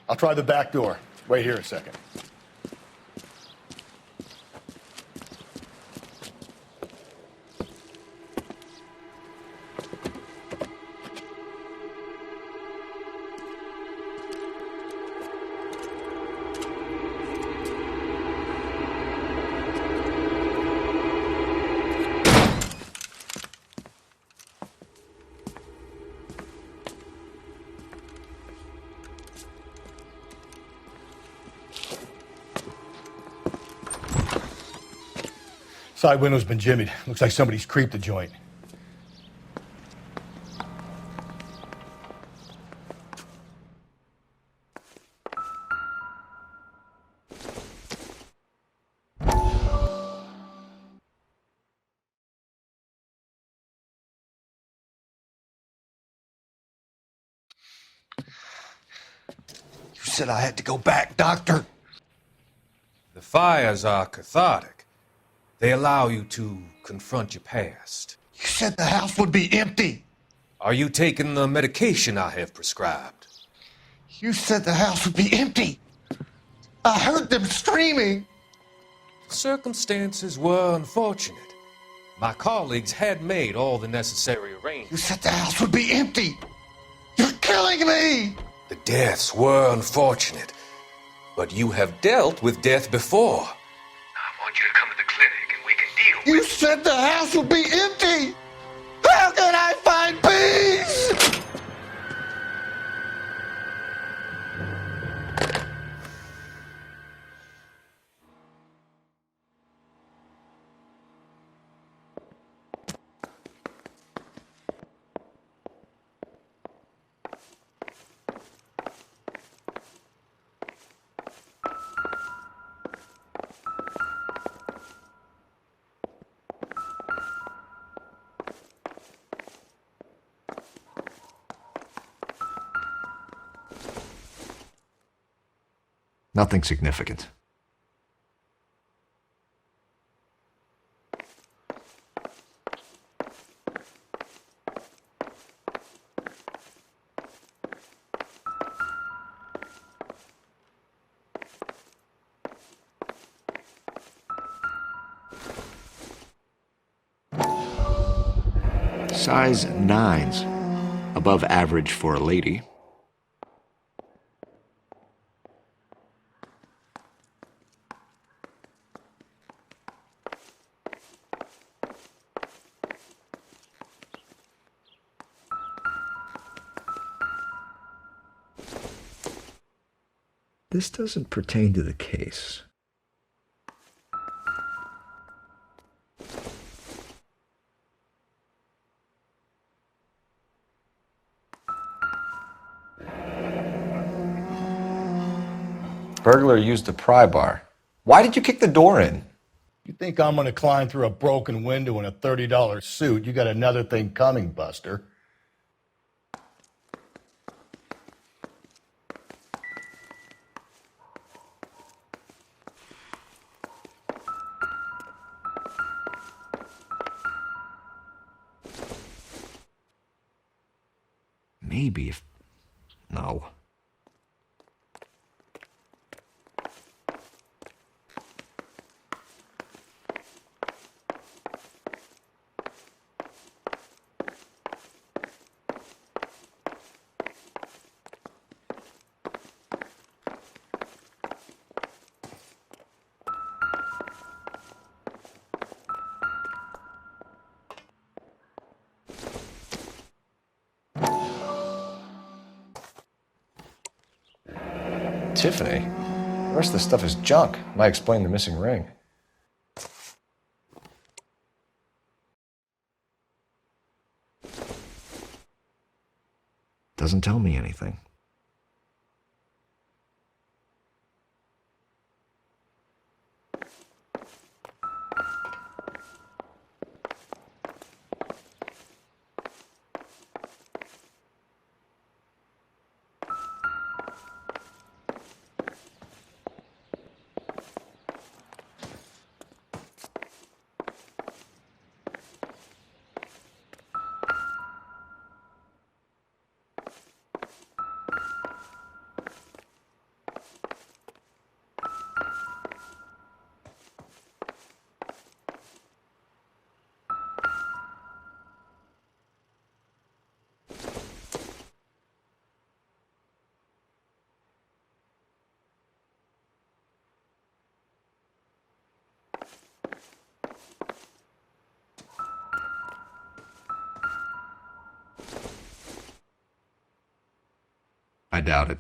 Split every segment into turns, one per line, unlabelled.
I'll try the back door. Wait here a second. Side window's been jimmied. Looks like somebody's creeped the joint.
You said I had to go back, Doctor.
The fires are cathartic. They allow you to confront your past.
You said the house would be empty.
Are you taking the medication I have prescribed?
You said the house would be empty. I heard them screaming.
Circumstances were unfortunate. My colleagues had made all the necessary
You
arrangements.
said the house would be empty. You're killing me.
The deaths were unfortunate, but you have dealt with death before. I want you to come to the clinic and we can deal
You said the house would be empty. How can I find peace?
Nothing significant. Size 9s. Above average for a lady. This doesn't pertain to the case.
Burglar used a pry bar. Why did you kick the door in?
You think I'm gonna climb through a broken window in a $30 suit? You got another thing coming, Buster.
Maybe if... No.
Tiffany. The rest of the stuff is junk. Might explain the missing ring.
Doesn't tell me anything. I doubt it.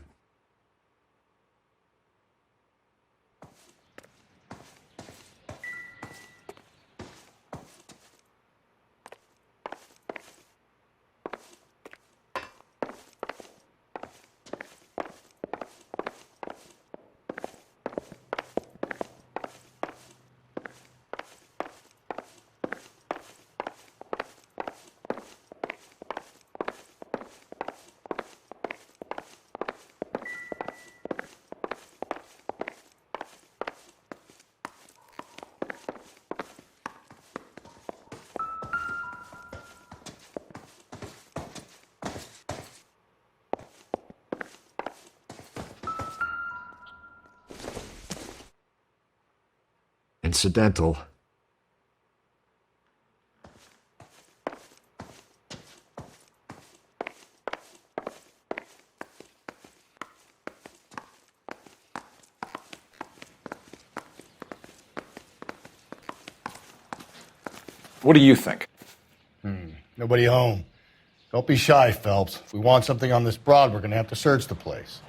Incidental.
What do you think?
Nobody home. Don't be shy, Phelps. If we want something on this broad, we're going to have to search the place.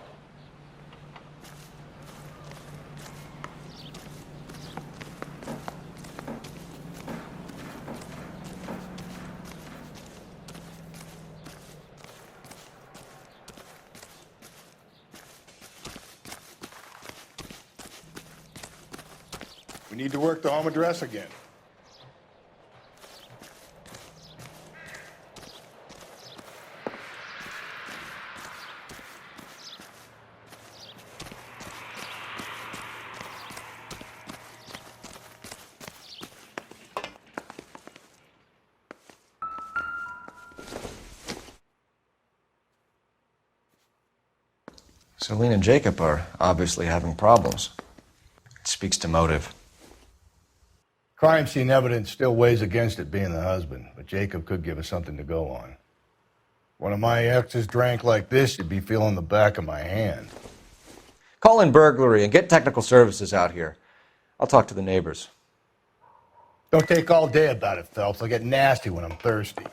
We need to work the home address again.
Celine and Jacob are obviously having problems. It speaks to motive.
Crime scene evidence still weighs against it being the husband, but Jacob could give us something to go on. One of my exes drank like this, you'd be feeling the back of my hand.
Call in burglary and get technical services out here. I'll talk to the neighbors.
Don't take all day about it, Phelps. I'll get nasty when I'm thirsty.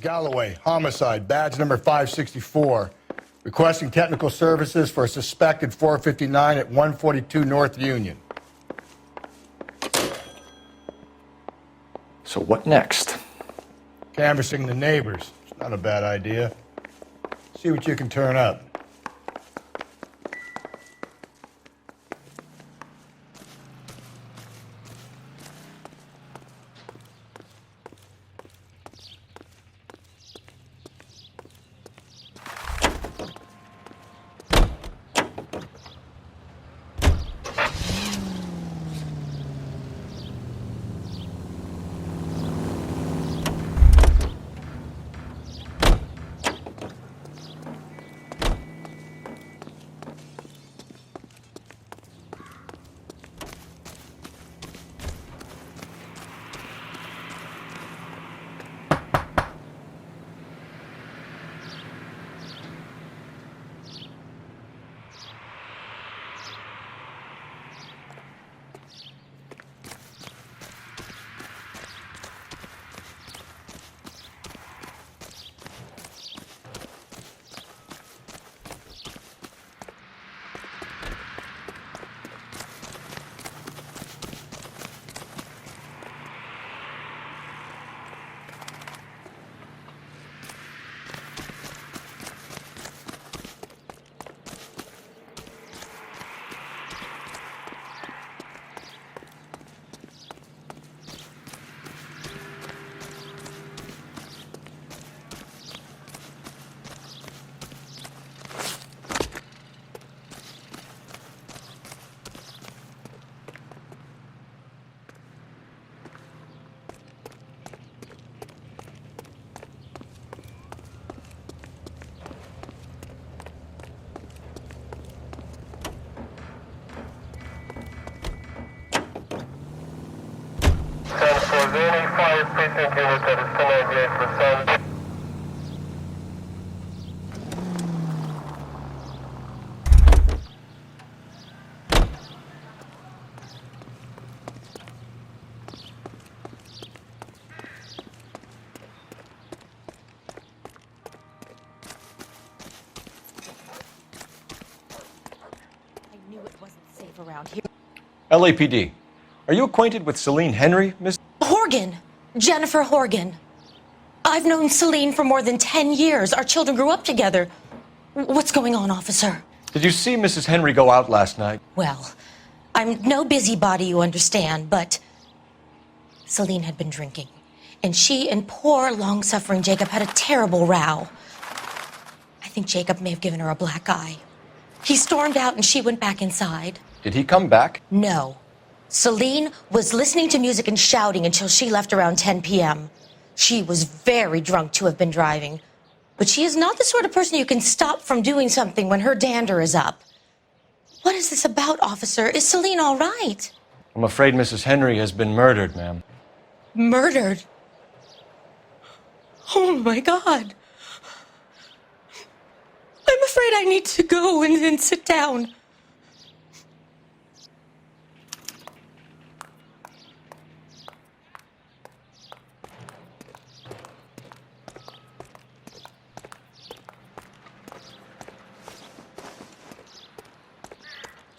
Galloway, homicide, badge number 564. Requesting technical services for a suspected 459 at 142 North Union.
So what next?
Canvassing the neighbors. It's not a bad idea. See what you can turn up.
knew it wasn't safe around here.
LAPD. Are you acquainted with Celine Henry, Miss?
Horgan. Jennifer Horgan. I've known Celine for more than 10 years. Our children grew up together. What's going on, officer?
Did you see Mrs. Henry go out last night?
Well, I'm no busybody, you understand, but Celine had been drinking. And she and poor, long-suffering Jacob had a terrible row. I think Jacob may have given her a black eye. He stormed out and she went back inside.
Did he come back?
No. Celine was listening to music and shouting until she left around 10 p.m. She was very drunk to have been driving. But she is not the sort of person you can stop from doing something when her dander is up. What is this about, officer? Is Celine all right?
I'm afraid Mrs. Henry has been murdered, ma'am.
Murdered? Oh, my God. I'm afraid I need to go and sit down.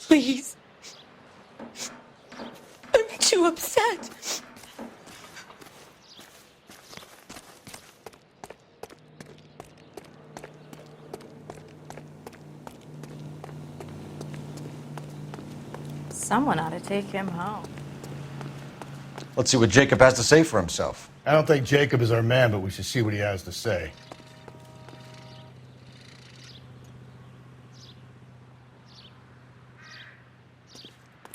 Please. I'm too upset.
Someone ought to take him home.
Let's see what Jacob has to say for himself.
I don't think Jacob is our man, but we should see what he has to say.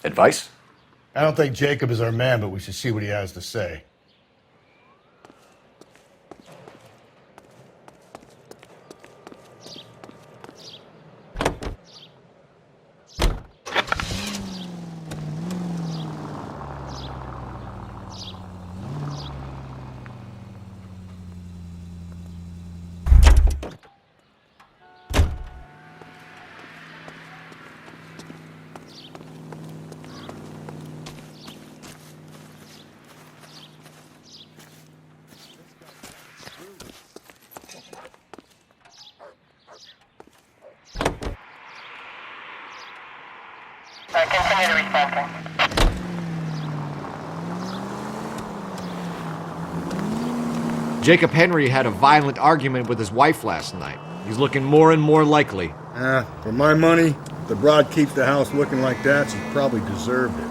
Advice?
I don't think Jacob is our man, but we should see what he has to say.
Continue to respond.
Jacob Henry had a violent argument with his wife last night. He's looking more and more likely.
For my money, if the broad keeps the house looking like that, she probably deserved it.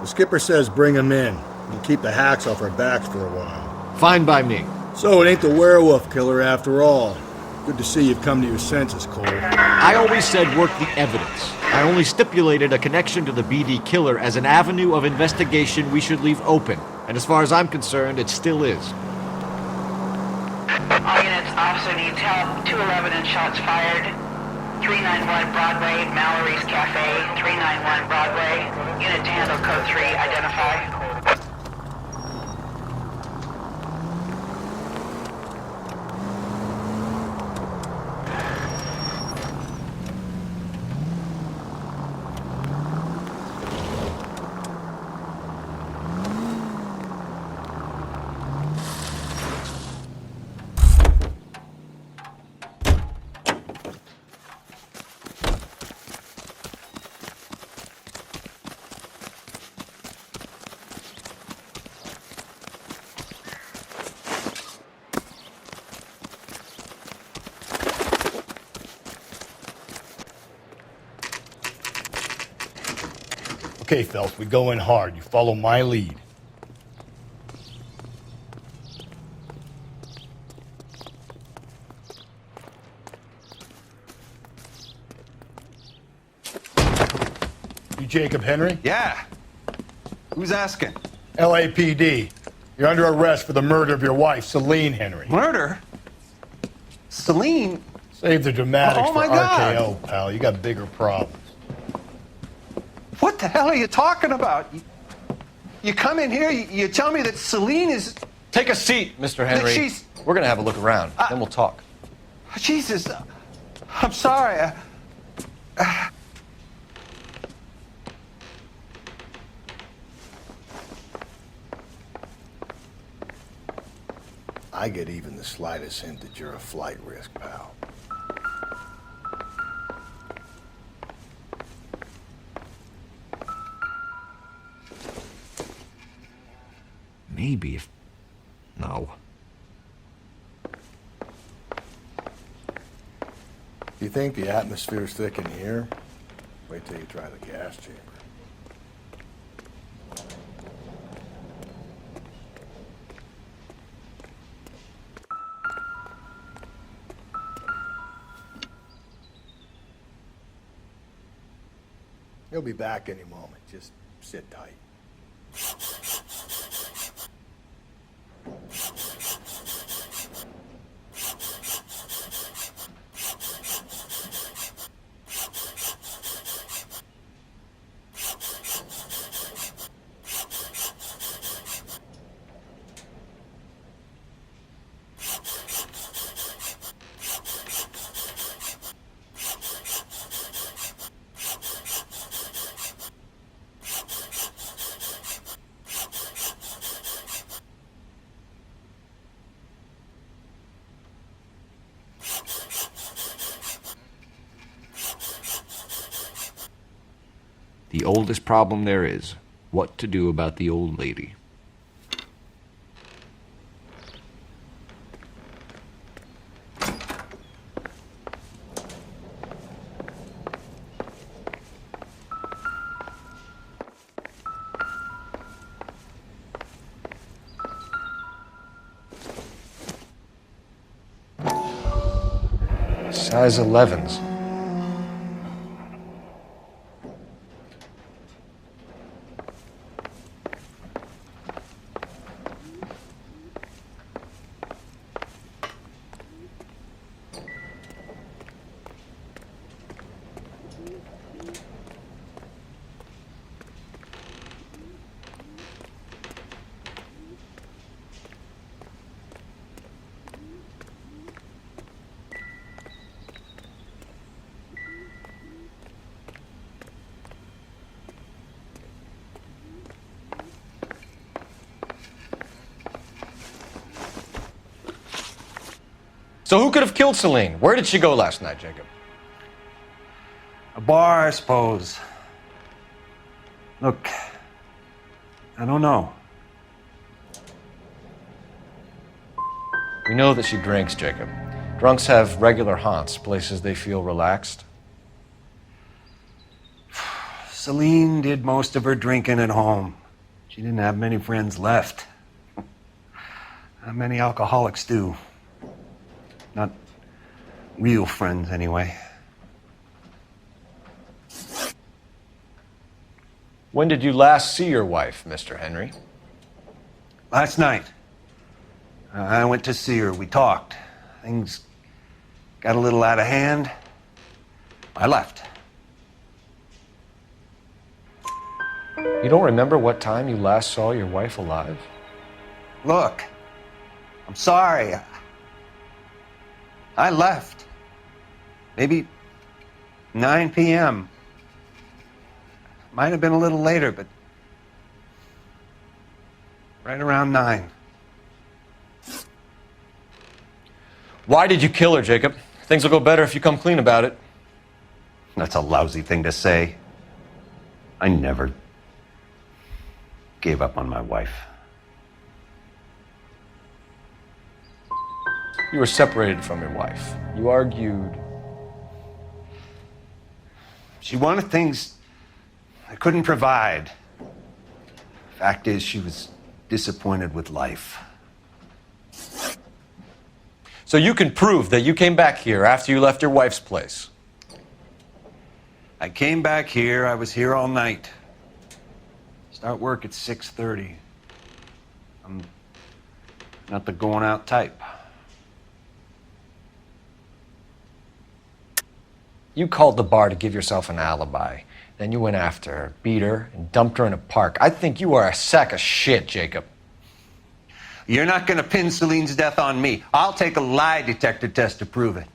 The skipper says bring him in. We'll keep the hacks off our backs for a while.
Fine by me.
So it ain't the werewolf killer after all. Good to see you've come to your senses, Cole.
I always said work the evidence. I only stipulated a connection to the BD killer as an avenue of investigation we should leave open. And as far as I'm concerned, it still is.
All units, officer needs help. 211 and shots fired. 391 Broadway, Mallory's Cafe. 391 Broadway. Unit to handle code 3, identify.
Okay, Phelps, we go in hard. You follow my lead. You Jacob Henry?
Yeah. Who's asking?
LAPD. You're under arrest for the murder of your wife, Celine Henry.
Murder? Celine?
Save the dramatics
Oh,
for
my God.
RKO, pal. You got bigger problems.
What the hell are you talking about? You come in here, you tell me that Celine is...
Take a seat, Mr. Henry.
she's-
We're going to have a look around, then we'll talk.
Jesus, I'm sorry.
I get even the slightest hint that you're a flight risk, pal.
Maybe if... No.
You think the atmosphere's thick in here? Wait till you try the gas chamber. He'll be back any moment. Just sit tight.
The oldest problem there is, what to do about the old lady.
Size 11s. So who could have killed Celine? Where did she go last night, Jacob?
A bar, I suppose. Look, I don't know.
We know that she drinks, Jacob. Drunks have regular haunts, places they feel relaxed.
Celine did most of her drinking at home. She didn't have many friends left. Not many alcoholics do. Not real friends, anyway.
When did you last see your wife, Mr. Henry?
Last night, I went to see her. We talked. Things got a little out of hand. I left.
You don't remember what time you last saw your wife alive?
Look, I'm sorry. I left. Maybe 9 p.m. Might have been a little later, but right around 9.
Why did you kill her, Jacob? Things will go better if you come clean about it.
That's a lousy thing to say. I never gave up on my wife.
You were separated from your wife. You argued.
She wanted things I couldn't provide. Fact is, she was disappointed with life.
So you can prove that you came back here after you left your wife's place.
I came back here. I was here all night. Start work at 6:30. I'm not the going out type.
You called the bar to give yourself an alibi. Then you went after her, beat her, and dumped her in a park. I think you are a sack of shit, Jacob.
You're not going to pin Celine's death on me. I'll take a lie detector test to prove it.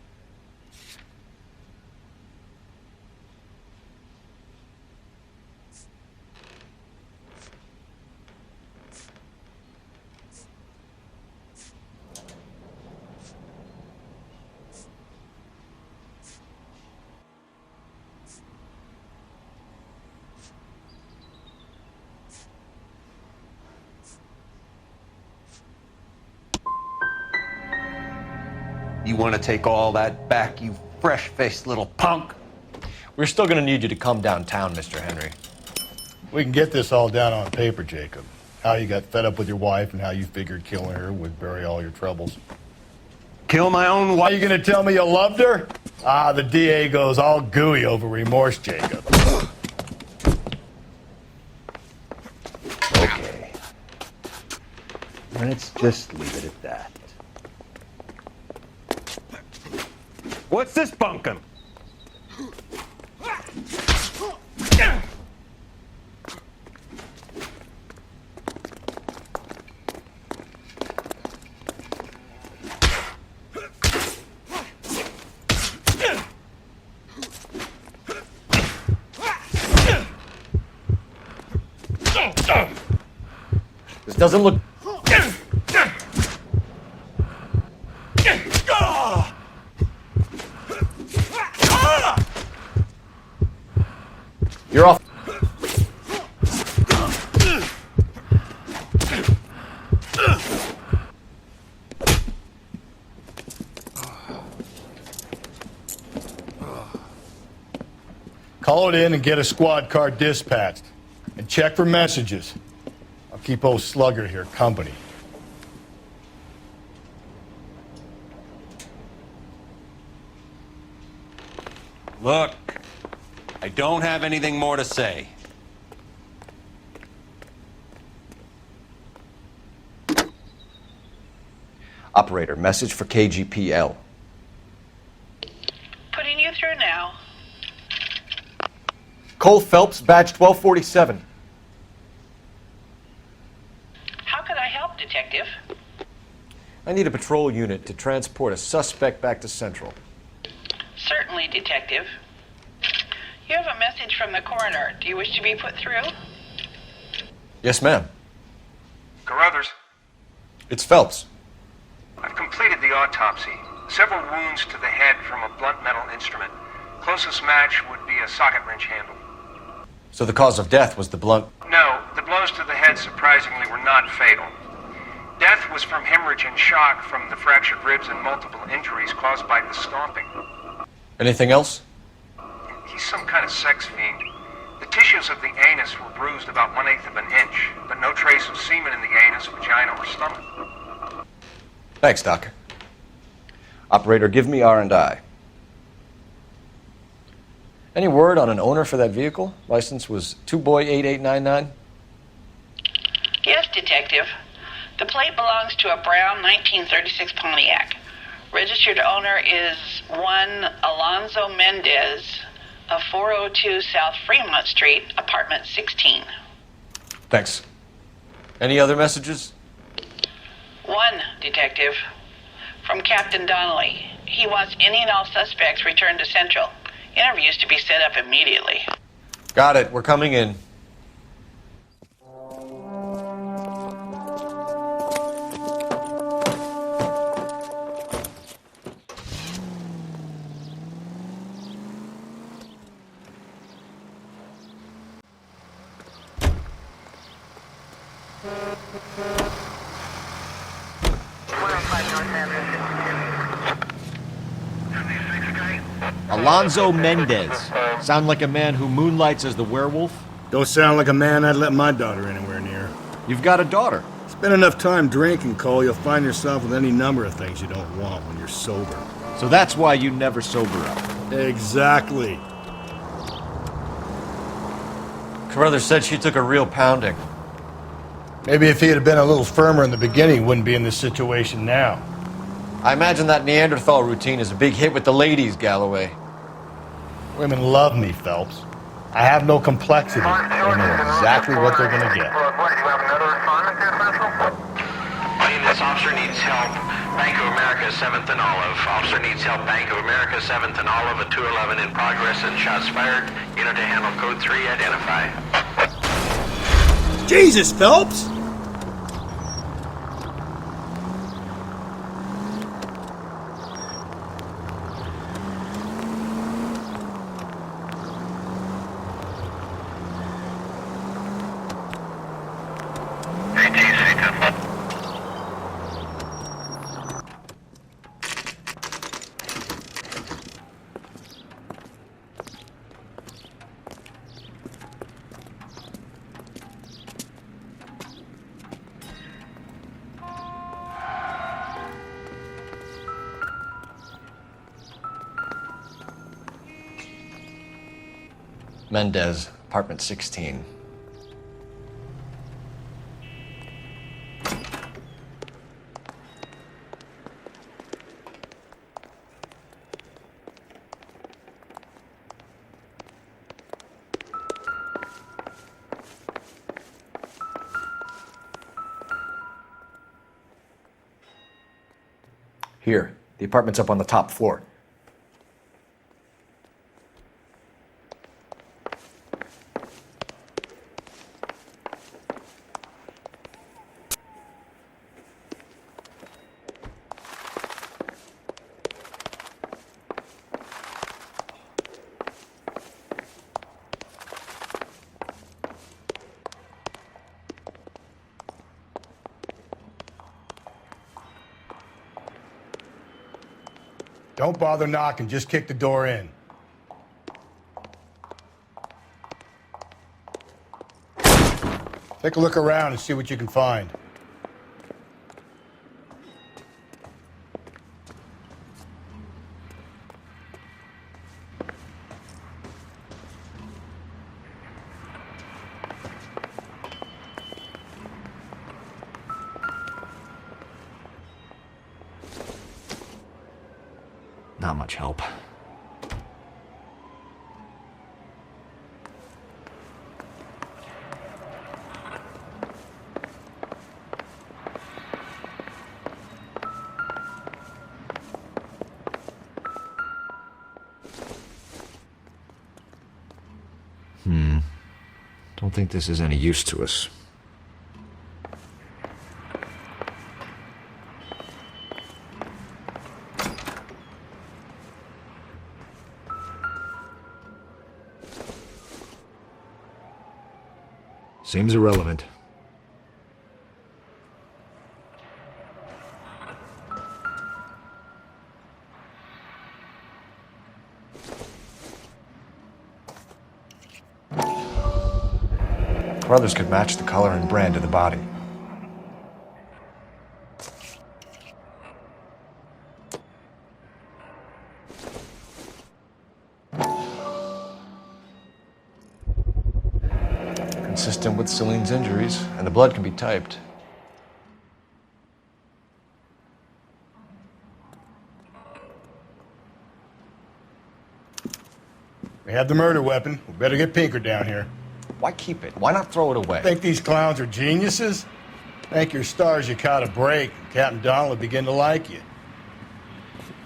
You want to take all that back, you fresh-faced little punk?
We're still gonna need you to come downtown, Mr. Henry.
We can get this all down on paper, Jacob. How you got fed up with your wife and how you figured killing her would bury all your troubles.
Kill my own
Are
wife?
you gonna tell me you loved her? Ah, the DA goes all gooey over remorse, Jacob.
Okay. Let's just leave it at that. What's this bunkum?
This doesn't look... You're off.
Call it in and get a squad car dispatched. And check for messages. I'll keep old Slugger here company.
Look, I don't have anything more to say.
Operator, message for KGPL.
Putting you through now.
Cole Phelps, badge 1247.
How could I help, Detective?
I need a patrol unit to transport a suspect back to Central.
Certainly, Detective. You have a message from the coroner. Do you wish to be put through?
Yes, ma'am.
Carruthers,
It's Phelps.
I've completed the autopsy. Several wounds to the head from a blunt metal instrument. Closest match would be a socket wrench handle.
So the cause of death was the blunt...
No, the blows to the head surprisingly were not fatal. Death was from hemorrhage and shock from the fractured ribs and multiple injuries caused by the stomping.
Anything else?
He's some kind of sex fiend. The tissues of the anus were bruised about 1/8 of an inch, but no trace of semen in the anus, vagina, or stomach.
Thanks, Doc. Operator, give me R&I. Any word on an owner for that vehicle? License was 2boy8899.
Yes, Detective. The plate belongs to a brown 1936 Pontiac. Registered owner is one Alonzo Mendez of 402 South Fremont Street, apartment 16.
Thanks. Any other messages?
One, Detective. From Captain Donnelly. He wants any and all suspects returned to Central. Interviews to be set up immediately.
Got it. We're coming in.
Alonzo Mendez. Sound like a man who moonlights as the werewolf?
Don't sound like a man I'd let my daughter anywhere near.
You've got a daughter.
Spend enough time drinking, Cole, you'll find yourself with any number of things you don't want when you're sober.
So that's why you never sober up.
Exactly.
Carruthers said she took a real pounding.
Maybe if he had been a little firmer in the beginning, he wouldn't be in this situation now.
I imagine that Neanderthal routine is a big hit with the ladies, Galloway.
Women love me, Phelps. I have no complexity. They know exactly what they're gonna get.
This officer needs help. Bank of America, 7th and Olive. Officer needs help. Bank of America, 7th and Olive. A 211 in progress and shots fired. Unit to handle code 3. Identify.
Jesus, Phelps!
Mendez, apartment 16. Here, the apartment's up on the top floor.
Don't bother knocking, just kick the door in. Take a look around and see what you can find.
Not much help. Don't think this is any use to us. Seems irrelevant.
Brothers could match the color and brand of the body. Consistent with Celine's injuries, and the blood can be typed.
We have the murder weapon. We better get Pinker down here.
Why keep it? Why not throw it away?
Think these clowns are geniuses? Thank your stars you caught a break. Captain Donald will begin to like you.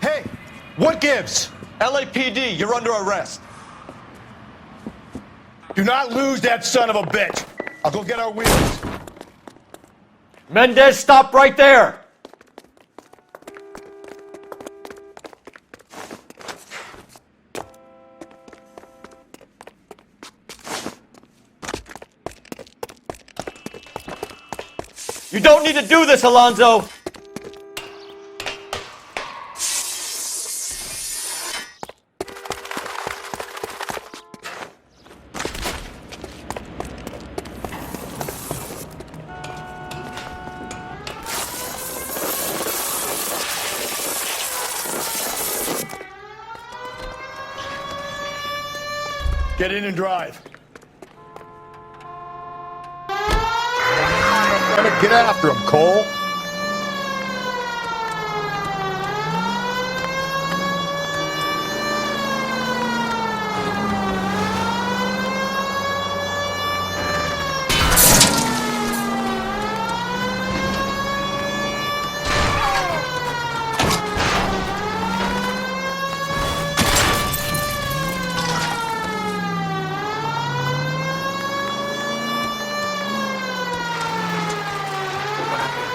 Hey, what gives? LAPD, you're under arrest.
Do not lose that son of a bitch. I'll go get our wheels.
Mendez, stop right there!
You don't need to do this, Alonzo!
Get in and drive. Get after him, Cole.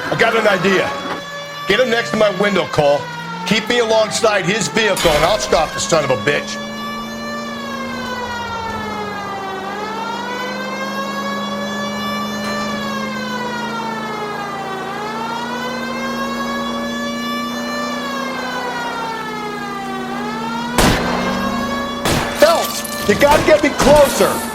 I got an idea. Get him next to my window, Cole. Keep me alongside his vehicle, and I'll stop the son of a bitch. Help! You gotta get me closer!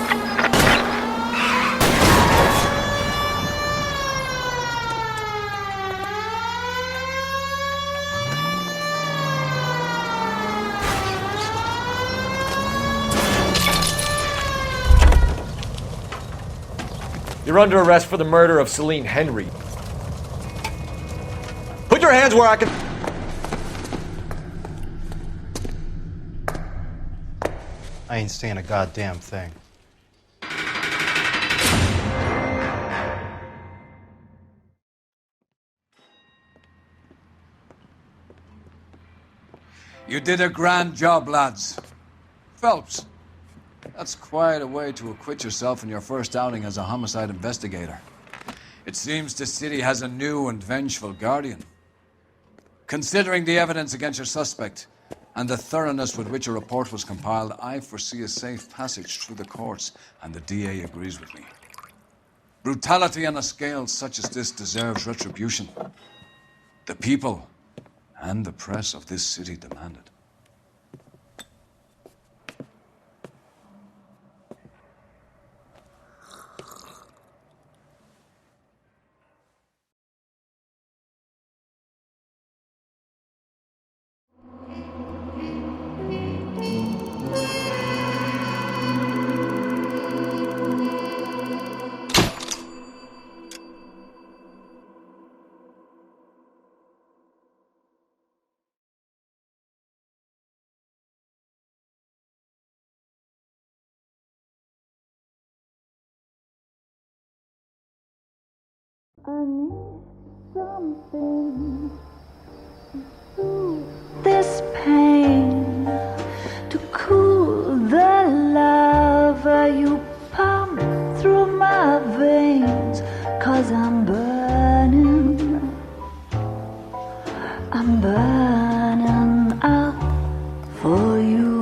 You're under arrest for the murder of Celine Henry. Put your hands where I can...
I ain't saying a goddamn thing.
You did a grand job, lads. Phelps, that's quite a way to acquit yourself in your first outing as a homicide investigator. It seems the city has a new and vengeful guardian. Considering the evidence against your suspect and the thoroughness with which a report was compiled, I foresee a safe passage through the courts, and the DA agrees with me. Brutality on a scale such as this deserves retribution. The people and the press of this city demand it.
I need something to soothe this pain, to cool the lava you pump through my veins, 'cause I'm burning up for you.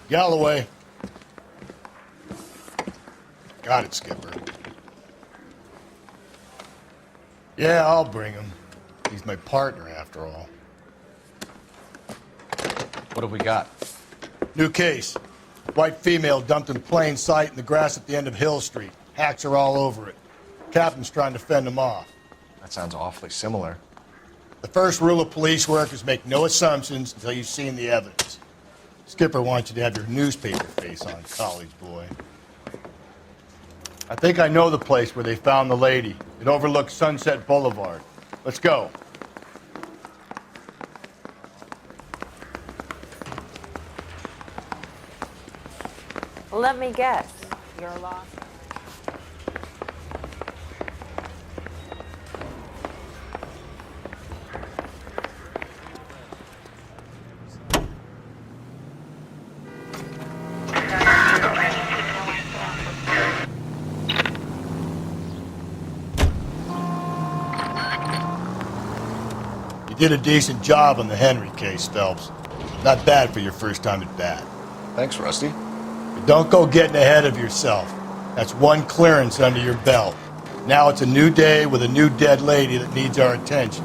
Galloway. Got it, Skipper. Yeah, I'll bring him. He's my partner, after all.
What have we got?
New case. White female dumped in plain sight in the grass at the end of Hill Street. Hacks are all over it. Captain's trying to fend them off.
That sounds awfully similar.
The first rule of police work is make no assumptions until you've seen the evidence. Skipper wants you to have your newspaper face on, college boy. I think I know the place where they found the lady. It overlooks Sunset Boulevard. Let's go.
Let me guess. You're lost.
You did a decent job on the Henry case, Phelps. Not bad for your first time at bat.
Thanks, Rusty.
But don't go getting ahead of yourself. That's one clearance under your belt. Now it's a new day with a new dead lady that needs our attention.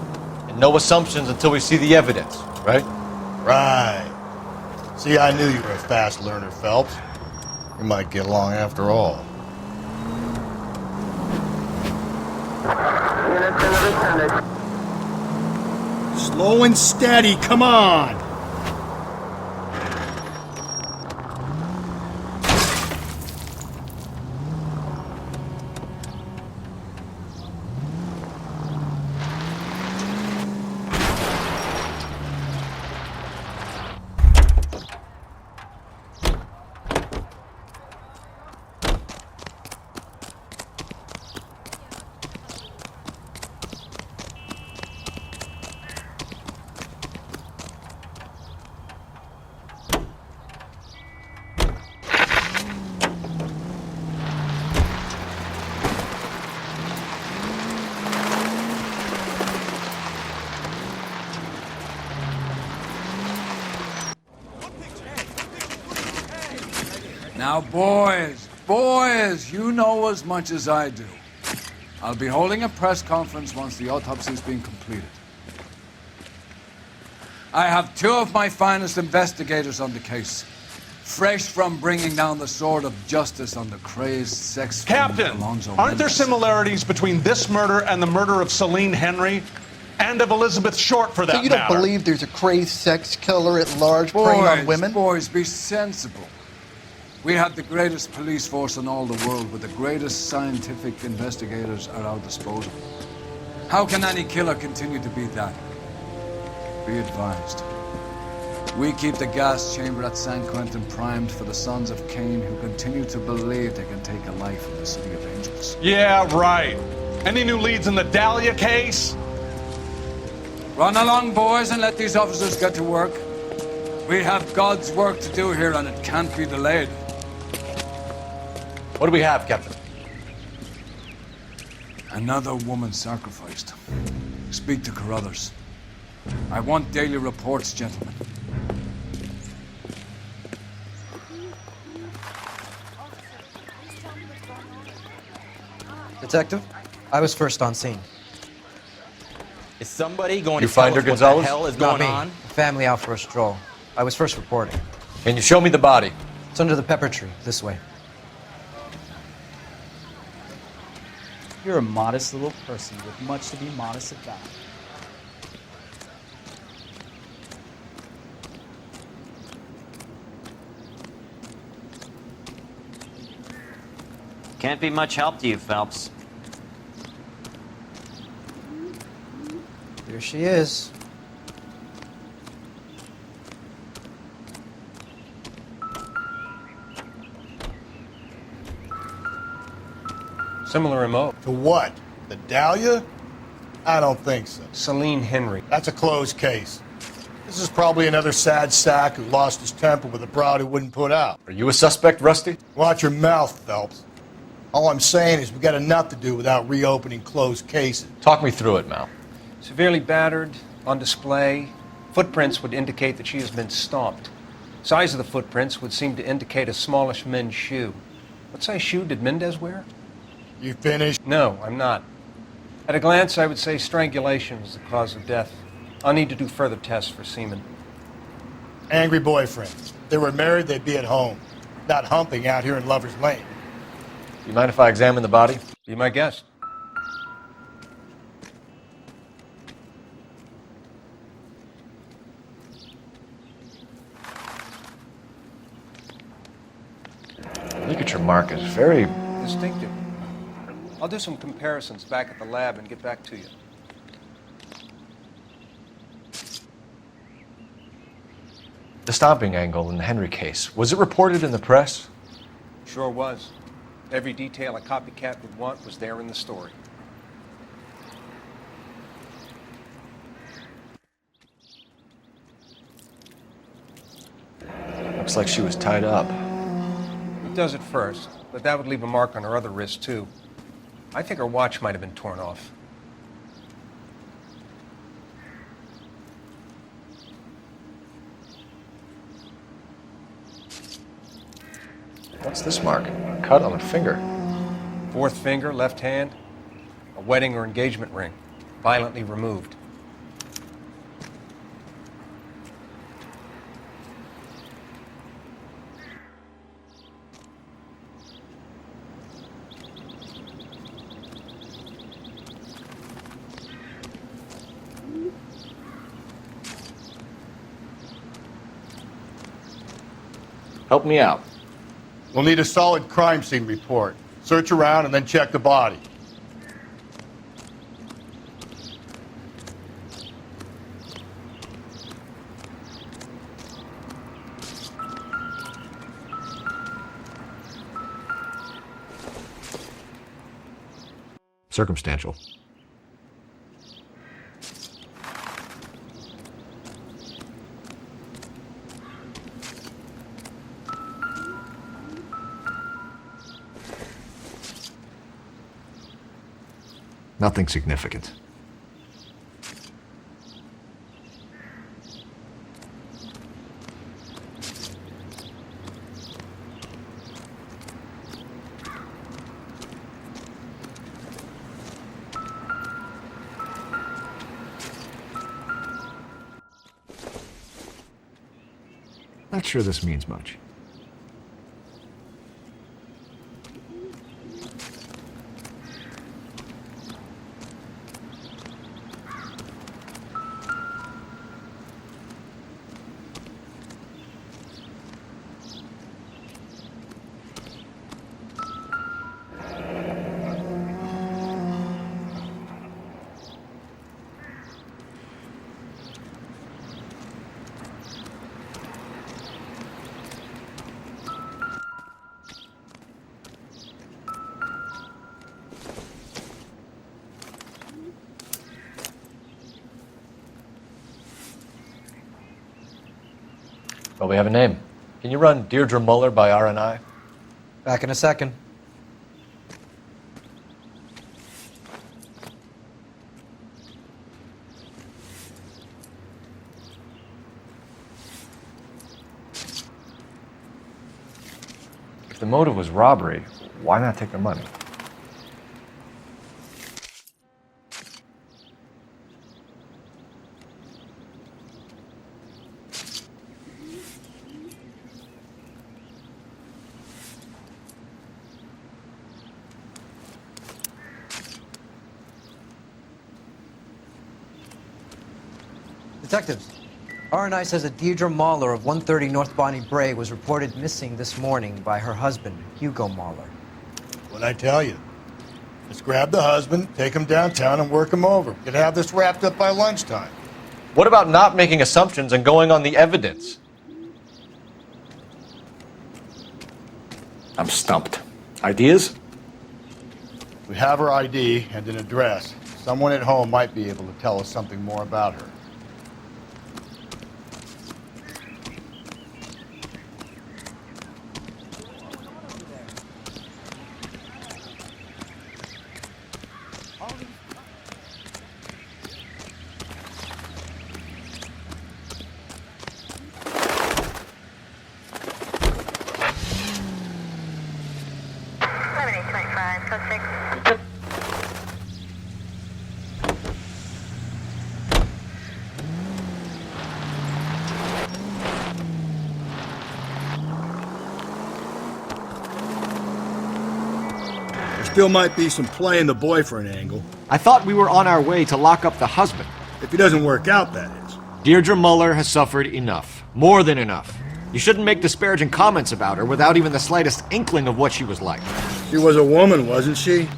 And no assumptions until we see the evidence, right?
Right. See, I knew you were a fast learner, Phelps. We might get along after all. Slow and steady, come on!
Now, boys, you know as much as I do. I'll be holding a press conference once the autopsy's been completed. I have two of my finest investigators on the case, fresh from bringing down the sword of justice on the crazed sex
Captain,
Alonzo
aren't there
Mendez.
similarities between this murder and the murder of Celine Henry? And of Elizabeth Short, for that
So you don't
matter?
believe there's a crazed sex killer at large preying on women?
Boys, be sensible. We have the greatest police force in all the world with the greatest scientific investigators at our disposal. How can any killer continue to be that? Be advised. We keep the gas chamber at San Quentin primed for the sons of Cain who continue to believe they can take a life in the City of Angels.
Yeah, right. Any new leads in the Dahlia case?
Run along, boys, and let these officers get to work. We have God's work to do here, and it can't be delayed.
What do we have, Captain?
Another woman sacrificed. Speak to Carruthers. I want daily reports, gentlemen.
Detective, I was first on scene.
Is somebody going
You
to tell
find her,
us what
Gonzalez?
the hell is
Not
going
me.
on?
Family out for a stroll. I was first reporting.
Can you show me the body?
It's under the pepper tree, this way.
You're a modest little person with much to be modest about.
Can't be much help to you, Phelps.
Here she is.
Similar remote.
To what? The Dahlia? I don't think so.
Celine Henry.
That's a closed case. This is probably another sad sack who lost his temper with a bride who wouldn't put out.
Are you a suspect, Rusty?
Watch your mouth, Phelps. All I'm saying is we got enough to do without reopening closed cases.
Talk me through it, Mal.
Severely battered, on display. Footprints would indicate that she has been stomped. Size of the footprints would seem to indicate a smallish men's shoe. What size shoe did Mendez wear?
You finished?
No, I'm not. At a glance, I would say strangulation was the cause of death. I'll need to do further tests for semen.
Angry boyfriend. If they were married, they'd be at home, not humping out here in Lover's Lane.
Do you mind if I examine the body?
Be my guest.
Look at your mark. It's very
Distinctive. I'll do some comparisons back at the lab and get back to you.
The stomping angle in the Henry case. Was it reported in the press?
Sure was. Every detail a copycat would want was there in the story.
Looks like she was tied up.
It does at first, but that would leave a mark on her other wrist, too. I think her watch might have been torn off.
What's this mark? Cut on a finger.
Fourth finger, left hand. A wedding or engagement ring. Violently removed.
Help me out.
We'll need a solid crime scene report. Search around and then check the body.
Circumstantial. Nothing significant. Not sure this means much.
Well, we have a name. Can you run Deirdre Muller by RNI?
Back in a second.
If the motive was robbery, why not take their money?
Detectives, RNI says that Deirdre Mahler of 130 North Bonnie Bray was reported missing this morning by her husband, Hugo Mahler.
What'd I tell you? Let's grab the husband, take him downtown, and work him over. We could have this wrapped up by lunchtime.
What about not making assumptions and going on the evidence?
I'm stumped. Ideas?
We have her ID and an address. Someone at home might be able to tell us something more about her. Still might be some playing the boyfriend angle.
I thought we were on our way to lock up the husband.
If he doesn't work out, that is.
Deirdre Muller has suffered enough. More than enough. You shouldn't make disparaging comments about her without even the slightest inkling of what she was like.
She was a woman, wasn't she?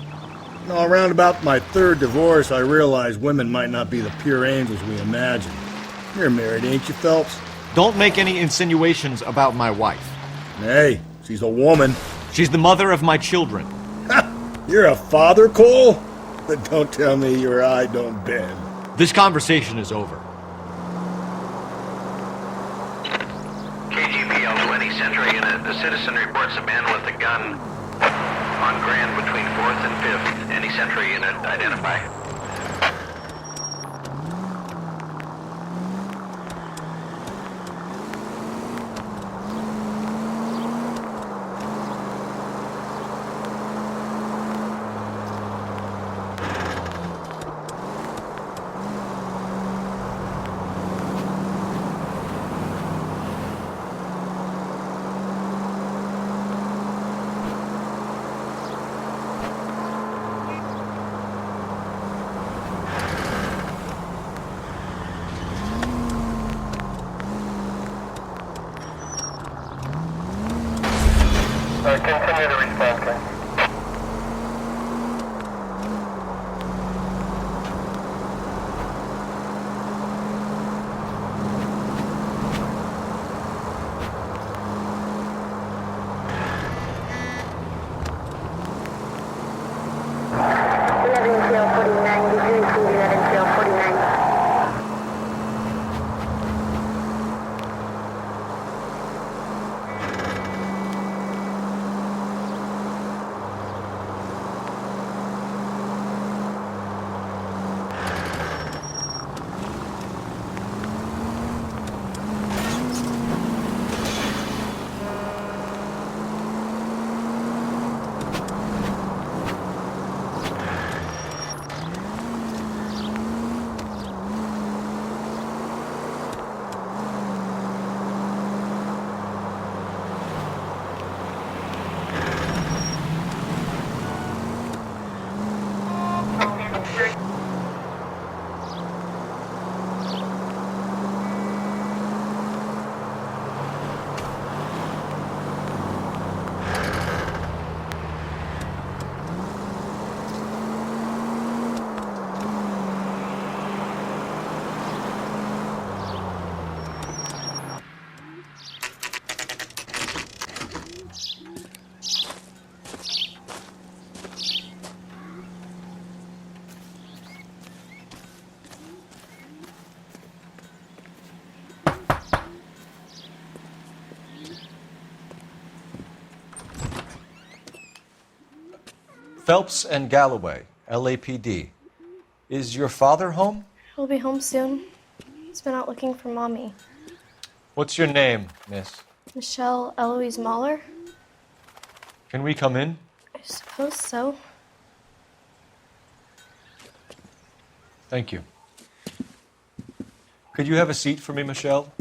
No, around about my third divorce, I realized women might not be the pure angels we imagine. You're married, ain't you, Phelps?
Don't make any insinuations about my wife.
Hey, she's a woman.
She's the mother of my children.
You're a father, Cole? But don't tell me your eye don't bend.
This conversation is over.
KGPL 20 Century Unit. A citizen reports a man with a gun on Grand between 4th and 5th. Any Century Unit identify. Continue to respond, Ken.
Phelps and Galloway, LAPD. Is your father home?
He'll be home soon. He's been out looking for Mommy.
What's your name, miss?
Michelle Eloise Mahler?
Can we come in?
I suppose so.
Thank you. Could you have a seat for me, Michelle?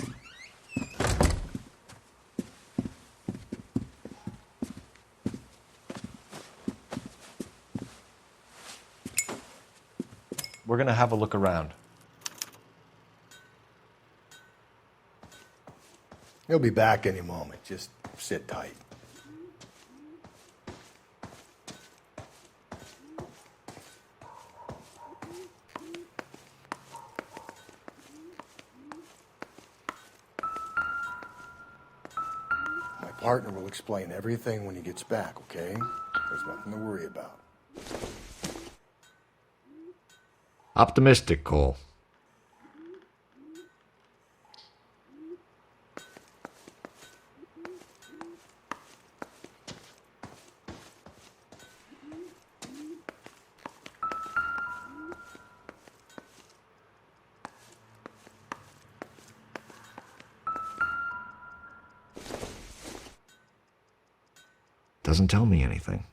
We're going to have a look around.
He'll be back any moment. Just sit tight. My partner will explain everything when he gets back, okay? There's nothing to worry about.
Optimistic, Cole. Doesn't tell me anything.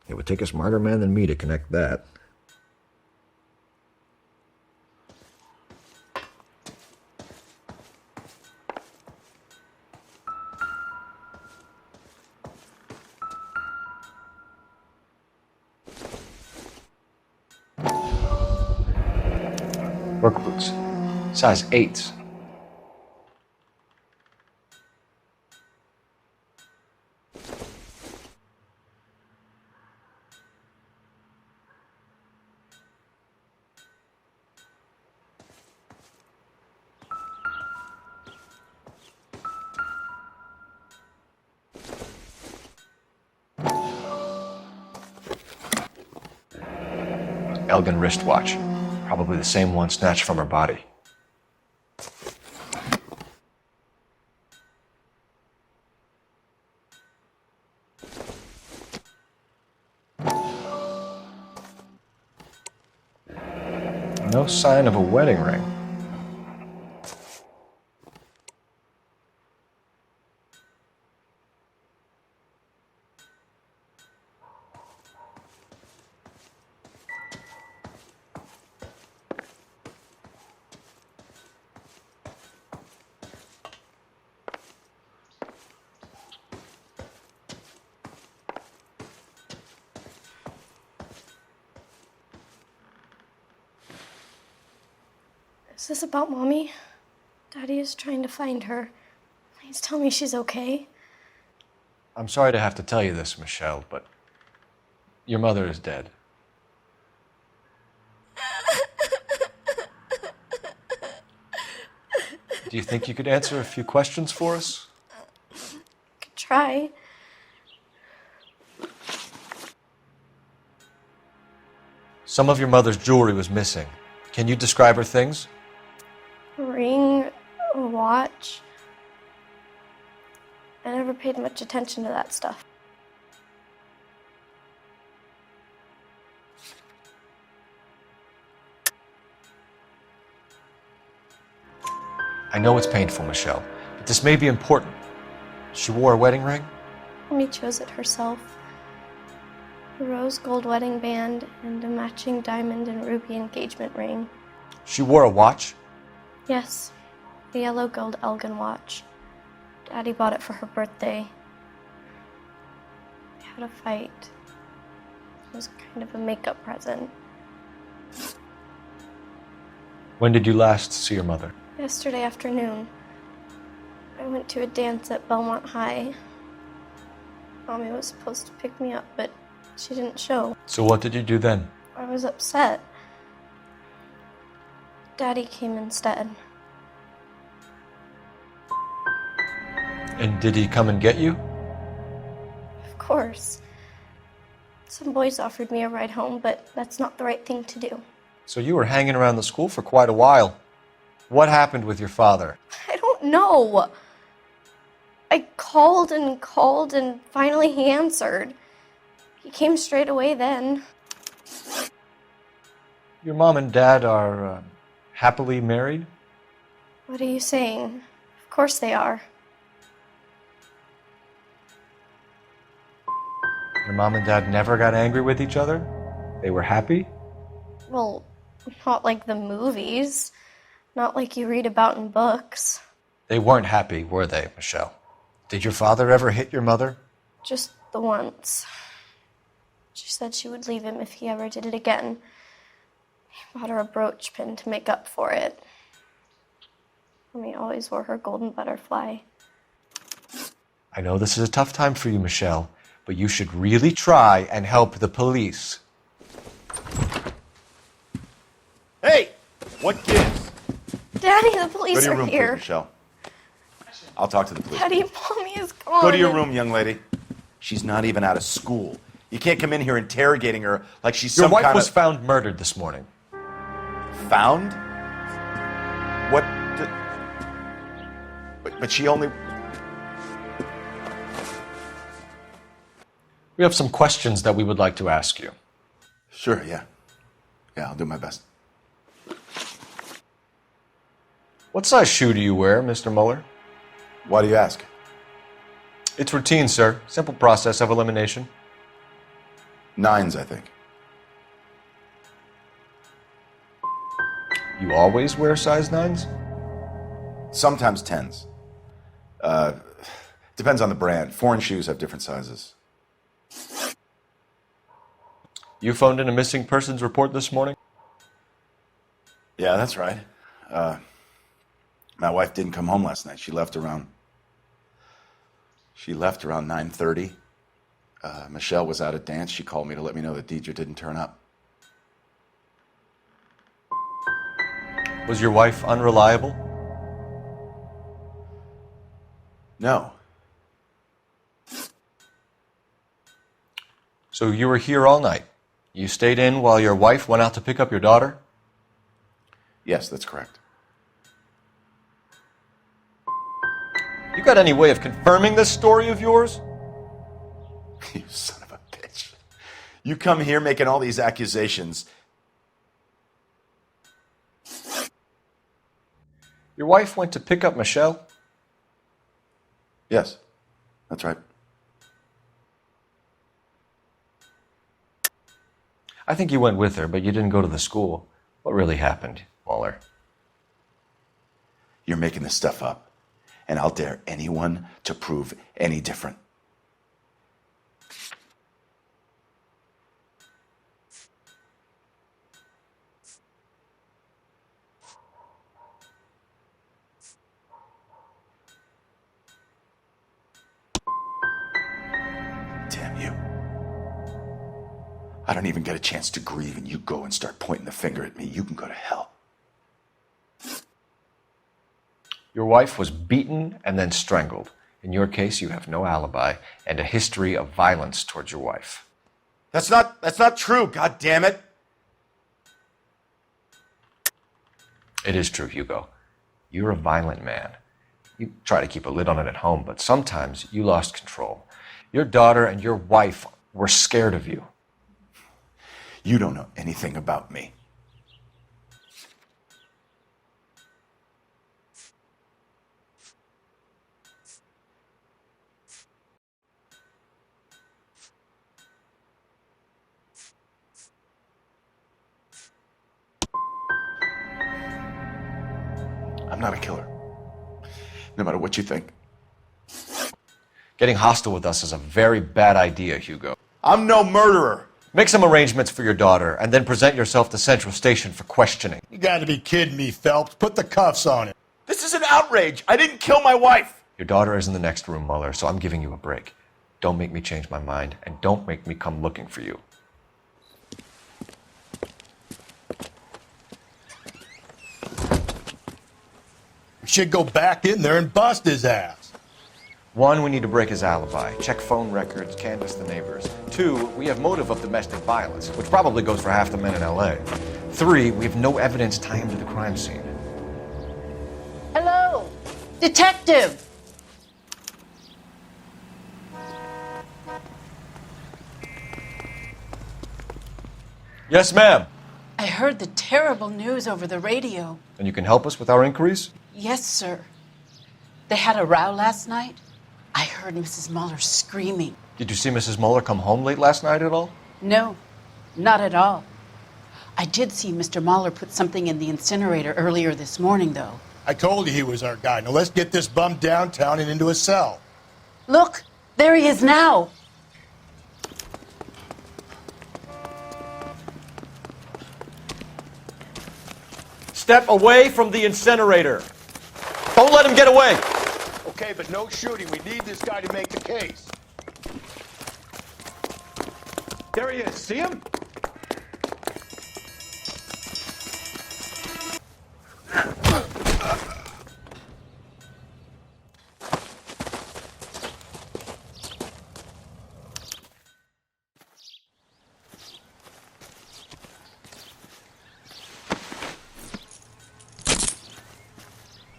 It would take a smarter man than me to connect that.
Work boots. Size 8s. Elgin wristwatch. Probably the same one snatched from her body. No sign of a wedding ring.
Is this about Mommy? Daddy is trying to find her. Please tell me she's okay.
I'm sorry to have to tell you this, Michelle, but your mother is dead. Do you think you could answer a few questions for us?
Could try.
Some of your mother's jewelry was missing. Can you describe her things?
A ring, a watch. I never paid much attention to that stuff.
I know it's painful, Michelle, but this may be important. She wore a wedding ring?
Mommy chose it herself. A rose gold wedding band and a matching diamond and ruby engagement ring.
She wore a watch?
Yes, the yellow gold Elgin watch. Daddy bought it for her birthday. They had a fight. It was kind of a makeup present.
When did you last see your mother?
Yesterday afternoon, I went to a dance at Belmont High. Mommy was supposed to pick me up, but she didn't show.
So what did you do then?
I was upset. Daddy came instead.
And did he come and get you?
Of course. Some boys offered me a ride home, but that's not the right thing to do.
So you were hanging around the school for quite a while. What happened with your father?
I don't know. I called and finally he answered. He came straight away then.
Your mom and dad are happily married?
What are you saying? Of course they are.
Your mom and dad never got angry with each other? They were happy?
Well, not like the movies. Not like you read about in books.
They weren't happy, were they, Michelle? Did your father ever hit your mother?
Just the once. She said she would leave him if he ever did it again. He bought her a brooch pin to make up for it. Mommy always wore her golden butterfly.
I know this is a tough time for you, Michelle, but you should really try and help the police.
Hey! What gives?
Daddy, the police
Go to your
are
room,
here.
please, Michelle. I'll talk to the police.
Daddy, Mommy is gone.
Go to your room, young lady. She's not even out of school. You can't come in here interrogating her like she's
Your
some
wife
kind
was
of...
found murdered this morning.
Found? What? But she only...
We have some questions that we would like to ask you.
Sure, yeah. Yeah, I'll do my best.
What size shoe do you wear, Mr. Mueller?
Why do you ask?
It's routine, sir. Simple process of elimination.
9s, I think.
You always wear size 9s?
Sometimes 10s. Depends on the brand. Foreign shoes have different sizes.
You phoned in a missing persons report this morning?
Yeah, that's right. My wife didn't come home last night. She left around 9:30. Michelle was out at dance. She called me to let me know that Deidre didn't turn up.
Was your wife unreliable?
No.
So you were here all night? You stayed in while your wife went out to pick up your daughter?
Yes, that's correct.
You got any way of confirming this story of yours?
You son of a bitch. You come here making all these accusations.
Your wife went to pick up Michelle?
Yes, that's right.
I think you went with her, but you didn't go to the school. What really happened, Mueller?
You're making this stuff up, and I'll dare anyone to prove any different. Damn you. I don't even get a chance to grieve, and you go and start pointing the finger at me. You can go to hell.
Your wife was beaten and then strangled. In your case, you have no alibi and a history of violence towards your wife.
That's not true, God damn it.
It is true, Hugo. You're a violent man. You try to keep a lid on it at home, but sometimes you lost control. Your daughter and your wife were scared of you.
You don't know anything about me. I'm not a killer. No matter what you think.
Getting hostile with us is a very bad idea, Hugo.
I'm no murderer.
Make some arrangements for your daughter, and then present yourself to Central Station for questioning.
You gotta be kidding me, Phelps. Put the cuffs on him.
This is an outrage. I didn't kill my wife.
Your daughter is in the next room, Mueller, so I'm giving you a break. Don't make me change my mind, and don't make me come looking for you.
We should go back in there and bust his ass.
1, we need to break his alibi. Check phone records, canvass the neighbors. 2, we have motive of domestic violence, which probably goes for half the men in L.A. 3, we have no evidence tying him to the crime scene.
Hello, detective.
Yes, ma'am.
I heard the terrible news over the radio.
And you can help us with our inquiries?
Yes, sir. They had a row last night. I heard Mrs. Mueller screaming.
Did you see Mrs. Mueller come home late last night at all?
No, not at all. I did see Mr. Mueller put something in the incinerator earlier this morning, though.
I told you he was our guy. Now let's get this bum downtown and into a cell.
Look, there he is now.
Step away from the incinerator. Don't let him get away.
Okay, but no shooting. We need this guy to make the case.
There he is. See him?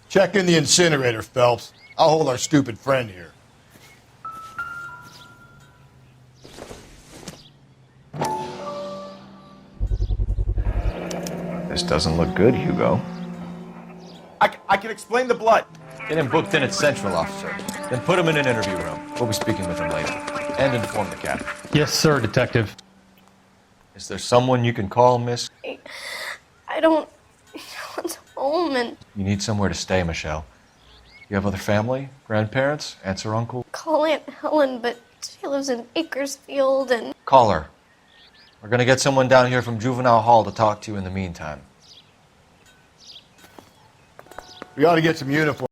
Check in the incinerator, Phelps. I'll hold our stupid friend here.
This doesn't look good, Hugo.
I can explain the blood.
Get him booked in at Central, officer. Then put him in an interview room. We'll be speaking with him later. And inform the captain.
Yes, sir, Detective.
Is there someone you can call, miss?
I don't want home and
You need somewhere to stay, Michelle. You have other family? Grandparents? Aunts or uncle?
call Aunt Helen, but she lives in Bakersfield and
Call her. We're gonna get someone down here from Juvenile Hall to talk to you in the meantime.
We ought to get some uniforms.